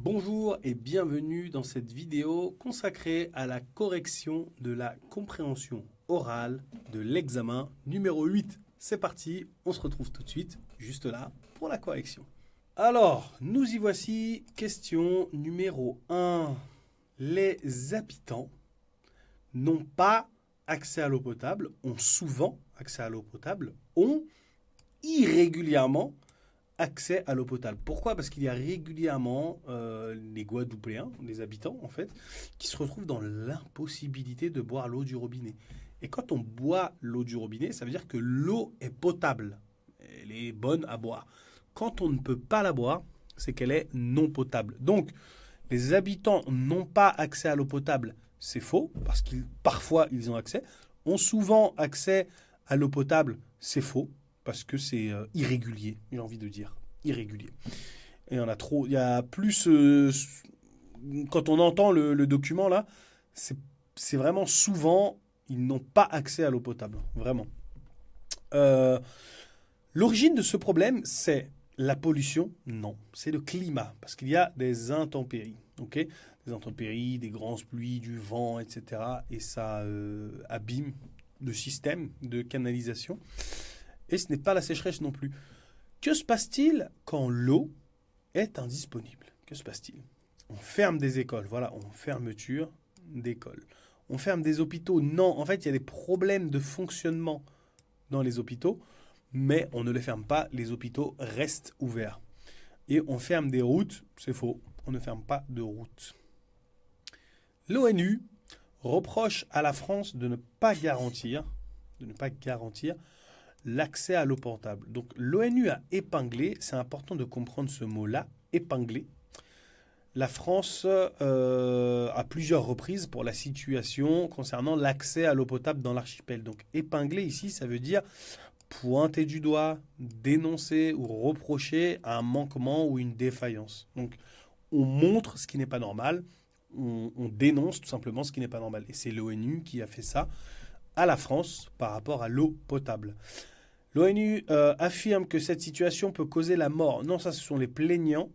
Bonjour et bienvenue dans cette vidéo consacrée à la correction de la compréhension orale de l'examen numéro 8. C'est parti, on se retrouve tout de suite, juste là, pour la correction. Alors, nous y voici, question numéro 1. Les habitants n'ont pas accès à l'eau potable, ont souvent accès à l'eau potable, ont irrégulièrement accès à l'eau potable. Pourquoi? Parce qu'il y a régulièrement les Guadeloupéens, les habitants en fait, qui se retrouvent dans l'impossibilité de boire l'eau du robinet. Et quand on boit l'eau du robinet, ça veut dire que l'eau est potable. Elle est bonne à boire. Quand on ne peut pas la boire, c'est qu'elle est non potable. Donc, les habitants n'ont pas accès à l'eau potable. C'est faux, parce que parfois ils ont accès. Ont souvent accès à l'eau potable. C'est faux, parce que c'est irrégulier, j'ai envie de dire. Irrégulier. Et il y en a trop. Il y a plus. Quand on entend le document là, c'est vraiment souvent, ils n'ont pas accès à l'eau potable. Vraiment. Euh, L'origine de ce problème, c'est la pollution? Non. C'est le climat. Parce qu'il y a des intempéries. Ok, des intempéries, des grandes pluies, du vent, etc. Et ça abîme le système de canalisation. Et ce n'est pas la sécheresse non plus. Que se passe-t-il quand l'eau est indisponible? Que se passe-t-il? On ferme des écoles, voilà, on fermeture d'écoles. On ferme des hôpitaux? Non, en fait, il y a des problèmes de fonctionnement dans les hôpitaux, mais on ne les ferme pas, les hôpitaux restent ouverts. Et on ferme des routes? C'est faux, on ne ferme pas de routes. L'ONU reproche à la France de ne pas garantir l'accès à l'eau potable. Donc l'ONU a épinglé, c'est important de comprendre ce mot-là, épinglé, la France à plusieurs reprises pour la situation concernant l'accès à l'eau potable dans l'archipel. Donc épinglé ici, ça veut dire pointer du doigt, dénoncer ou reprocher un manquement ou une défaillance. Donc on montre ce qui n'est pas normal, on dénonce tout simplement ce qui n'est pas normal. Et c'est l'ONU qui a fait ça à la France par rapport à l'eau potable. L'ONU affirme que cette situation peut causer la mort. Non, ça, ce sont les plaignants,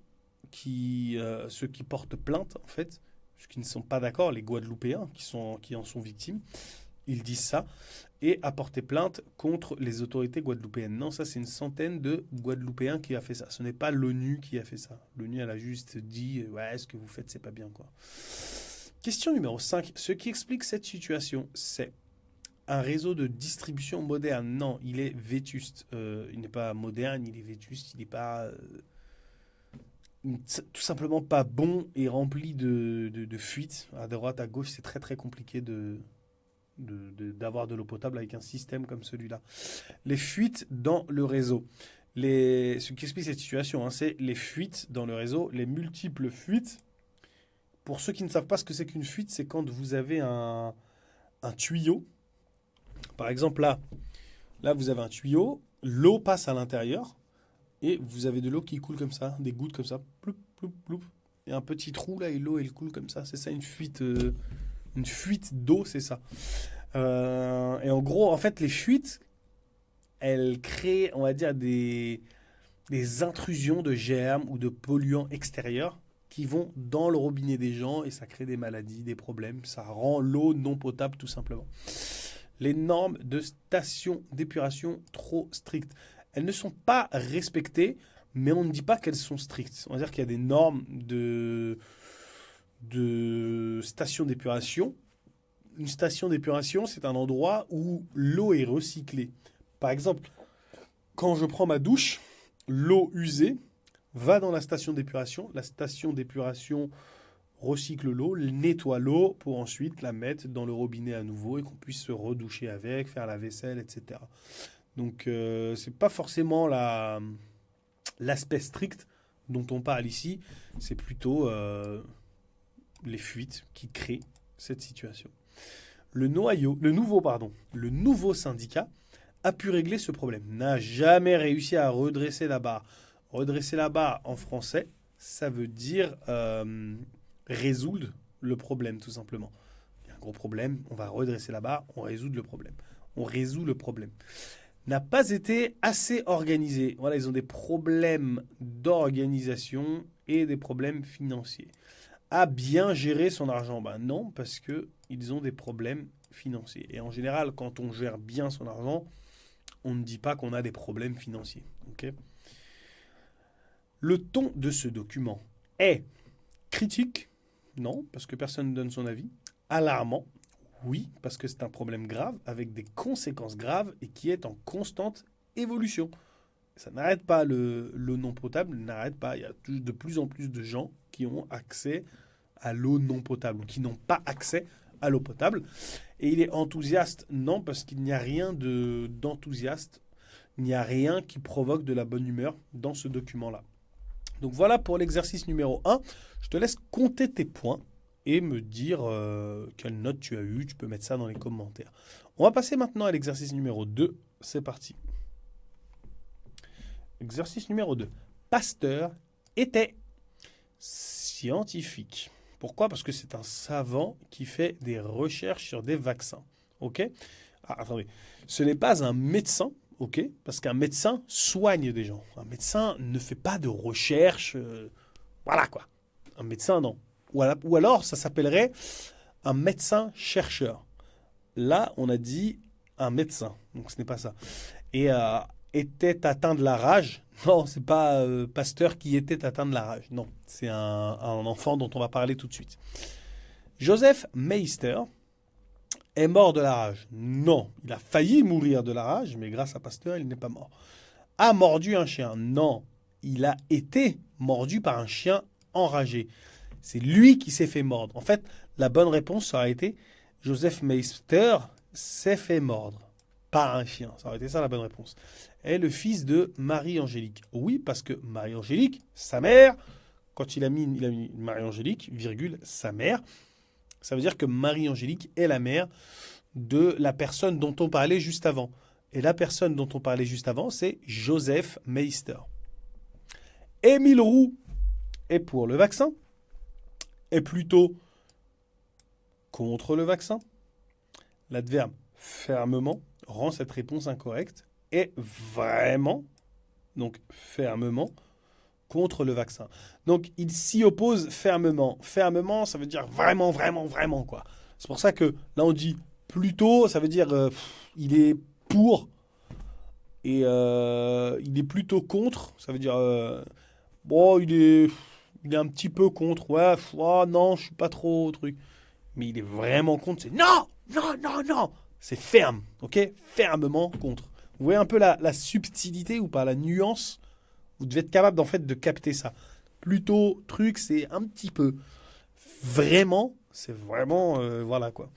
ceux qui portent plainte, en fait, ceux qui ne sont pas d'accord, les Guadeloupéens qui en sont victimes. Ils disent ça et a porté plainte contre les autorités guadeloupéennes. Non, ça, c'est une centaine de Guadeloupéens qui a fait ça. Ce n'est pas l'ONU qui a fait ça. L'ONU, elle a juste dit « Ouais, ce que vous faites, c'est pas bien, quoi. » Question numéro 5. Ce qui explique cette situation, c'est un réseau de distribution moderne? Non, il est vétuste. Il n'est pas moderne, il est vétuste. Il n'est pas tout simplement pas bon et rempli de fuites. À droite, à gauche, c'est très très compliqué d'avoir de l'eau potable avec un système comme celui-là. Les fuites dans le réseau. Ce qui explique cette situation, hein, c'est les fuites dans le réseau, les multiples fuites. Pour ceux qui ne savent pas ce que c'est qu'une fuite, c'est quand vous avez un tuyau. Par exemple, là, vous avez un tuyau, l'eau passe à l'intérieur et vous avez de l'eau qui coule comme ça, des gouttes comme ça, ploup, ploup, ploup. Il y a un petit trou là et l'eau, elle coule comme ça. C'est ça une fuite d'eau, c'est ça. Et en gros, en fait, les fuites, elles créent, on va dire, des intrusions de germes ou de polluants extérieurs qui vont dans le robinet des gens et ça crée des maladies, des problèmes. Ça rend l'eau non potable tout simplement. Les normes de station d'épuration trop strictes. Elles ne sont pas respectées, mais on ne dit pas qu'elles sont strictes. On va dire qu'il y a des normes de station d'épuration. Une station d'épuration, c'est un endroit où l'eau est recyclée. Par exemple, quand je prends ma douche, l'eau usée va dans la station d'épuration. La station d'épuration recycle l'eau, nettoie l'eau pour ensuite la mettre dans le robinet à nouveau et qu'on puisse se redoucher avec, faire la vaisselle, etc. Donc, c'est pas forcément l'aspect strict dont on parle ici, c'est plutôt les fuites qui créent cette situation. Le nouveau syndicat a pu régler ce problème, n'a jamais réussi à redresser la barre. Redresser la barre en français, ça veut dire résoudre le problème, tout simplement. Il y a un gros problème, on va redresser la barre, on résout le problème. On résout le problème. n'a pas été assez organisé. Voilà, ils ont des problèmes d'organisation et des problèmes financiers. A bien géré son argent? Ben non, parce que ils ont des problèmes financiers. Et en général, quand on gère bien son argent, on ne dit pas qu'on a des problèmes financiers. Ok. Le ton de ce document est critique? Non, parce que personne ne donne son avis. Alarmant? Oui, parce que c'est un problème grave, avec des conséquences graves et qui est en constante évolution. Ça n'arrête pas, le non potable n'arrête pas. Il y a de plus en plus de gens qui ont accès à l'eau non potable, ou qui n'ont pas accès à l'eau potable. Et il est enthousiaste? Non, parce qu'il n'y a rien d'enthousiaste, il n'y a rien qui provoque de la bonne humeur dans ce document-là. Donc voilà pour l'exercice numéro 1. Je te laisse compter tes points et me dire quelle note tu as eu. Tu peux mettre ça dans les commentaires. On va passer maintenant à l'exercice numéro 2. C'est parti. Exercice numéro 2. Pasteur était scientifique. Pourquoi? Parce que c'est un savant qui fait des recherches sur des vaccins. Ok? Ah, attendez. Ce n'est pas un médecin. Ok? Parce qu'un médecin soigne des gens. Un médecin ne fait pas de recherche. Voilà quoi. Un médecin, non. Ou alors, ça s'appellerait un médecin-chercheur. Là, on a dit un médecin. Donc, ce n'est pas ça. Et était atteint de la rage. Non, c'est pas Pasteur qui était atteint de la rage. Non, c'est un enfant dont on va parler tout de suite. Joseph Meister est mort de la rage. Non, il a failli mourir de la rage, mais grâce à Pasteur, il n'est pas mort. A mordu un chien. Non, il a été mordu par un chien enragé. C'est lui qui s'est fait mordre. En fait, la bonne réponse aurait été Joseph Meister s'est fait mordre par un chien. Ça aurait été ça la bonne réponse. Est le fils de Marie-Angélique. Oui, parce que Marie-Angélique, sa mère, quand il a mis Marie-Angélique, virgule, sa mère, ça veut dire que Marie-Angélique est la mère de la personne dont on parlait juste avant. Et la personne dont on parlait juste avant, c'est Joseph Meister. Émile Roux est pour le vaccin, est plutôt contre le vaccin. L'adverbe fermement rend cette réponse incorrecte. Est vraiment, donc fermement, contre le vaccin. Donc il s'y oppose fermement. Fermement, ça veut dire vraiment, vraiment, vraiment, quoi. C'est pour ça que là on dit plutôt, ça veut dire il est pour, et il est plutôt contre, ça veut dire bon, il est un petit peu contre, ouais, oh, non, je suis pas trop truc. Mais il est vraiment contre, c'est non, non, non, non. C'est ferme, ok? Fermement contre. Vous voyez un peu la subtilité ou pas, la nuance? Vous devez être capable, en fait, de capter ça. Plutôt, truc, c'est un petit peu. Vraiment, c'est vraiment, voilà, quoi.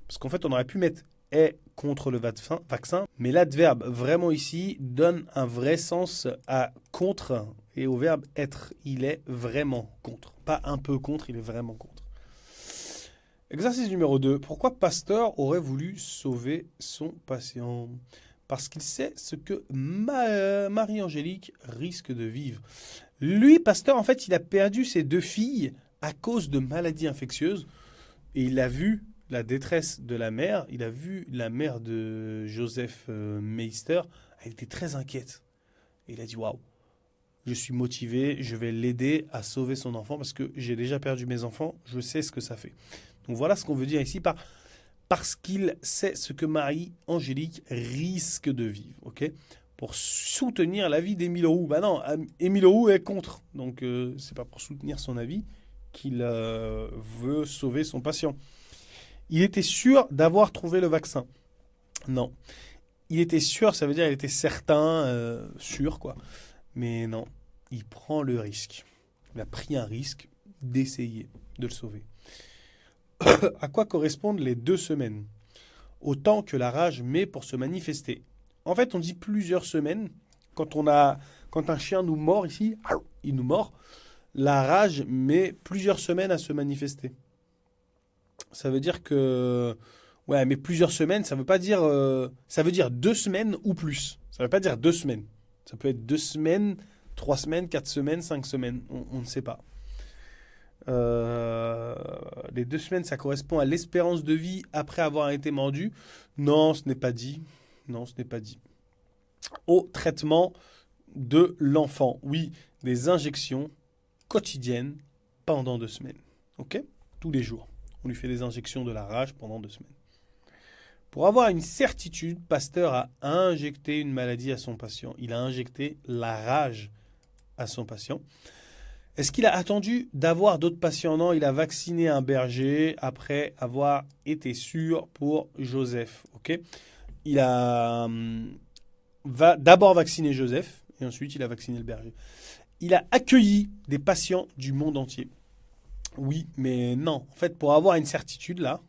Parce qu'en fait, on aurait pu mettre est contre le vaccin, mais l'adverbe vraiment ici donne un vrai sens à contre et au verbe être. Il est vraiment contre. Pas un peu contre, il est vraiment contre. Exercice numéro 2. Pourquoi Pasteur aurait voulu sauver son patient? Parce qu'il sait ce que Marie-Angélique risque de vivre. Lui, Pasteur, en fait, il a perdu ses 2 filles à cause de maladies infectieuses. Et il a vu la détresse de la mère. Il a vu la mère de Joseph Meister. Elle était très inquiète. Et il a dit, waouh, je suis motivé, je vais l'aider à sauver son enfant parce que j'ai déjà perdu mes enfants. Je sais ce que ça fait. Donc voilà ce qu'on veut dire ici par parce qu'il sait ce que Marie-Angélique risque de vivre, ok? Pour soutenir l'avis d'Émile Roux. Ben non, Émile Roux est contre, donc c'est pas pour soutenir son avis qu'il veut sauver son patient. Il était sûr d'avoir trouvé le vaccin. Non. Il était sûr, ça veut dire il était certain, sûr quoi. Mais non, il prend le risque. Il a pris un risque d'essayer de le sauver. À quoi correspondent les 2 semaines? Au temps que la rage met pour se manifester. En fait, on dit plusieurs semaines. Quand un chien nous mord ici, il nous mord, la rage met plusieurs semaines à se manifester. Ça veut dire que... Ouais, mais plusieurs semaines, ça veut pas dire... ça veut dire 2 semaines ou plus. Ça veut pas dire 2 semaines. Ça peut être 2 semaines, 3 semaines, 4 semaines, 5 semaines. On ne sait pas. Les 2 semaines, ça correspond à l'espérance de vie après avoir été mordu. Non, ce n'est pas dit. Non, ce n'est pas dit. au traitement de l'enfant. Oui, des injections quotidiennes pendant 2 semaines. OK? Tous les jours. On lui fait des injections de la rage pendant 2 semaines. Pour avoir une certitude, Pasteur a injecté une maladie à son patient. Il a injecté la rage à son patient. Est-ce qu'il a attendu d'avoir d'autres patients? Non, il a vacciné un berger après avoir été sûr pour Joseph. OK? Il a va d'abord vacciner Joseph et ensuite il a vacciné le berger. Il a accueilli des patients du monde entier. Oui, mais non. En fait, pour avoir une certitude là,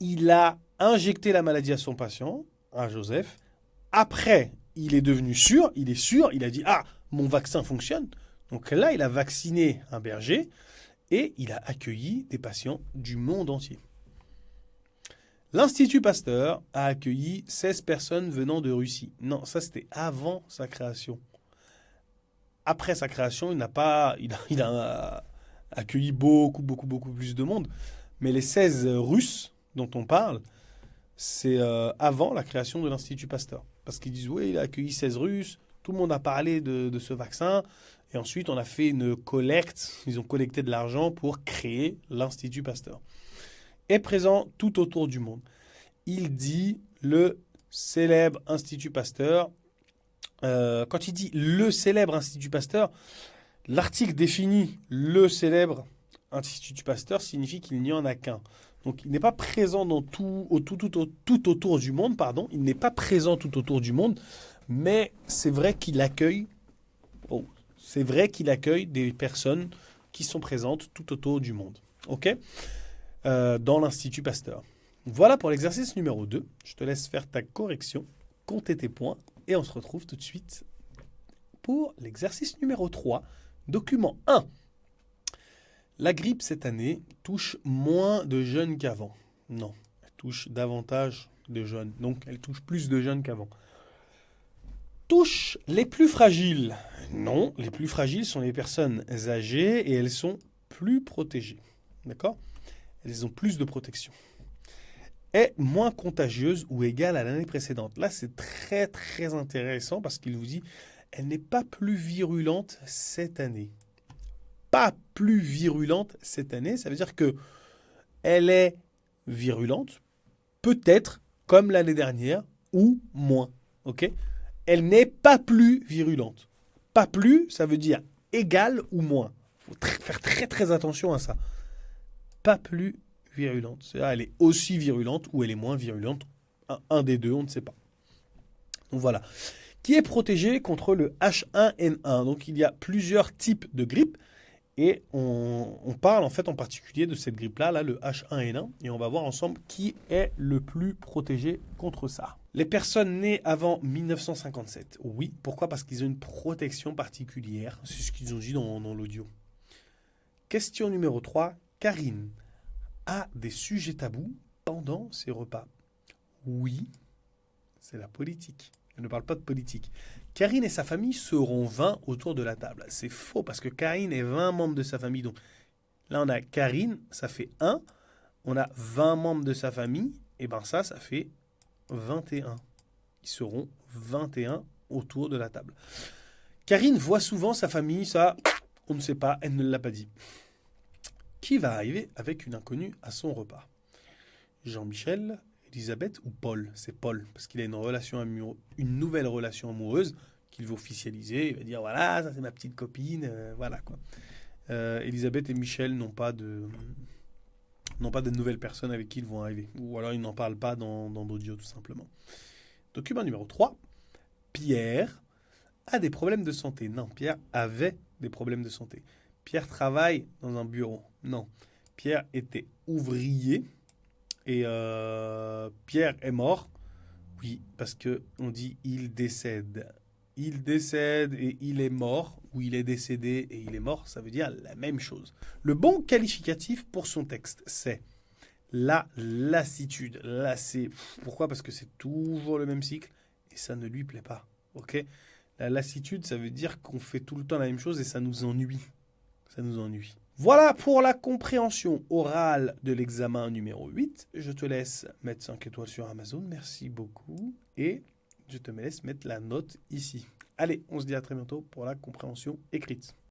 il a injecté la maladie à son patient, à Joseph. Après, il est devenu sûr, il est sûr, il a dit ah, mon vaccin fonctionne. Donc là, il a vacciné un berger et il a accueilli des patients du monde entier. L'Institut Pasteur a accueilli 16 personnes venant de Russie. Non, ça c'était avant sa création. Après sa création, il a accueilli beaucoup plus de monde. Mais les 16 Russes dont on parle, c'est avant la création de l'Institut Pasteur. Parce qu'ils disent, oui, il a accueilli 16 Russes, tout le monde a parlé de ce vaccin, et ensuite on a fait une collecte, ils ont collecté de l'argent pour créer l'Institut Pasteur. Est présent tout autour du monde. Il dit le célèbre Institut Pasteur. Quand il dit le célèbre Institut Pasteur, l'article définit le célèbre Institut Pasteur signifie qu'il n'y en a qu'un. Donc il n'est pas présent dans tout autour du monde, pardon. Il n'est pas présent tout autour du monde, mais c'est vrai qu'il accueille. C'est vrai qu'il accueille des personnes qui sont présentes tout autour du monde. Ok, dans l'Institut Pasteur. Voilà pour l'exercice numéro 2. Je te laisse faire ta correction, compter tes points, et on se retrouve tout de suite pour l'exercice numéro 3. Document 1. La grippe cette année touche moins de jeunes qu'avant. Non, elle touche davantage de jeunes. Donc elle touche plus de jeunes qu'avant. Touche les plus fragiles. Non, les plus fragiles sont les personnes âgées et elles sont plus protégées. D'accord? Elles ont plus de protection. Est moins contagieuse ou égale à l'année précédente. Là, c'est très intéressant parce qu'il vous dit elle n'est pas plus virulente cette année. Pas plus virulente cette année, ça veut dire que elle est virulente, peut-être comme l'année dernière ou moins. Ok? Elle n'est pas plus virulente. Pas plus, ça veut dire égal ou moins. Il faut faire très attention à ça. Pas plus virulente. C'est-à-dire elle est aussi virulente ou elle est moins virulente. Un des deux, on ne sait pas. Donc voilà. Qui est protégé contre le H1N1. Donc il y a plusieurs types de grippe. Et on parle en fait en particulier de cette grippe-là, là, le H1N1, et on va voir ensemble qui est le plus protégé contre ça. Les personnes nées avant 1957, oui. Pourquoi? Parce qu'ils ont une protection particulière. C'est ce qu'ils ont dit dans l'audio. Question numéro 3. Karine a des sujets tabous pendant ses repas. Oui, c'est la politique. Elle ne parle pas de politique. Karine et sa famille seront 20 autour de la table. C'est faux parce que Karine est 20 membres de sa famille. Donc là, on a Karine, ça fait 1. On a 20 membres de sa famille. Et bien ça fait 21. Ils seront 21 autour de la table. Karine voit souvent sa famille. Ça, on ne sait pas. Elle ne l'a pas dit. Qui va arriver avec une inconnue à son repas? Jean-Michel, Elisabeth ou Paul? C'est Paul, parce qu'il a une nouvelle relation amoureuse qu'il veut officialiser. Il va dire, voilà, ça c'est ma petite copine, voilà quoi. Elisabeth et Michel n'ont pas de nouvelles personnes avec qui ils vont arriver. Ou alors ils n'en parlent pas dans l'audio tout simplement. Document numéro 3. Pierre a des problèmes de santé. Non, Pierre avait des problèmes de santé. Pierre travaille dans un bureau. Non, Pierre était ouvrier. Et Pierre est mort. Oui, parce qu'on dit il décède. Il décède et il est mort. Ou il est décédé et il est mort. Ça veut dire la même chose. Le bon qualificatif pour son texte, c'est la lassitude. Lassé. Pourquoi? Parce que c'est toujours le même cycle et ça ne lui plaît pas. Ok? La lassitude, ça veut dire qu'on fait tout le temps la même chose et ça nous ennuie. Ça nous ennuie. Voilà pour la compréhension orale de l'examen numéro 8. Je te laisse mettre 5 étoiles sur Amazon. Merci beaucoup. Et je te laisse mettre la note ici. Allez, on se dit à très bientôt pour la compréhension écrite.